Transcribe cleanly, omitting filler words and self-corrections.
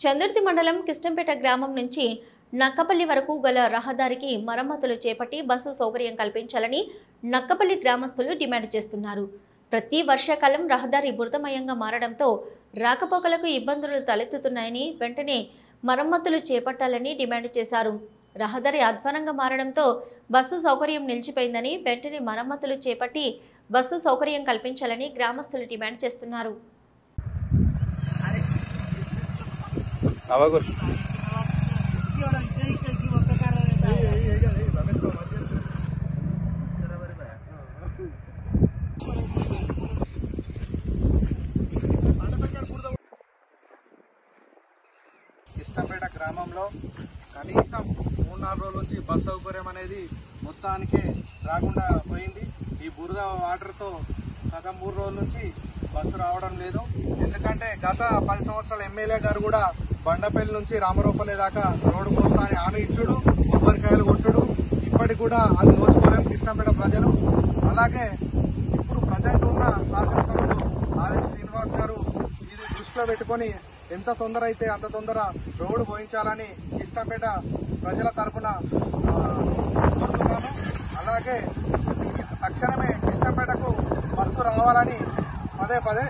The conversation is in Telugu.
చందుర్తి మండలం కిష్టంపేట గ్రామం నుంచి నక్కపల్లి వరకు గల రహదారికి మరమ్మతులు చేపట్టి బస్సు సౌకర్యం కల్పించాలని నక్కపల్లి గ్రామస్తులు డిమాండ్ చేస్తున్నారు. ప్రతి వర్షాకాలం రహదారి బురదమయంగా మారడంతో రాకపోకలకు ఇబ్బందులు తలెత్తుతున్నాయని వెంటనే మరమ్మతులు చేపట్టాలని డిమాండ్ చేశారు. రహదారి అధ్వానంగా మారడంతో బస్సు సౌకర్యం నిలిచిపోయిందని వెంటనే మరమ్మతులు చేపట్టి బస్సు సౌకర్యం కల్పించాలని గ్రామస్తులు డిమాండ్ చేస్తున్నారు. కిష్టంపేట గ్రామంలో కనీసం 3-4 రోజుల నుంచి బస్ సౌకర్యం అనేది మొత్తానికే రాకుండా పోయింది. ఈ బురద వాటర్తో గత 3 రోజుల నుంచి బస్సు రావడం లేదు. ఎందుకంటే గత 10 సంవత్సరాల ఎమ్మెల్యే గారు కూడా బండపల్లి నుంచి రామరూపలే దాకా రోడ్డు పోస్తా అని హామీ ఇచ్చుడు, కొబ్బరికాయలు కొట్టుడు. ఇప్పటికి కూడా అది నోచుకోలేం కిష్టంపేట ప్రజలు. అలాగే ఇప్పుడు ప్రజెంట్ ఉన్న శాసనసభ్యులు ఆది శ్రీనివాస్ గారు ఇది దృష్టిలో పెట్టుకొని ఎంత తొందర అయితే అంత తొందర రోడ్డు పోయించాలని కిష్టంపేట ప్రజల తరఫున కోరుతున్నాము. అలాగే తక్షణమే కిష్టంపేటకు బస్సు రావాలని పదే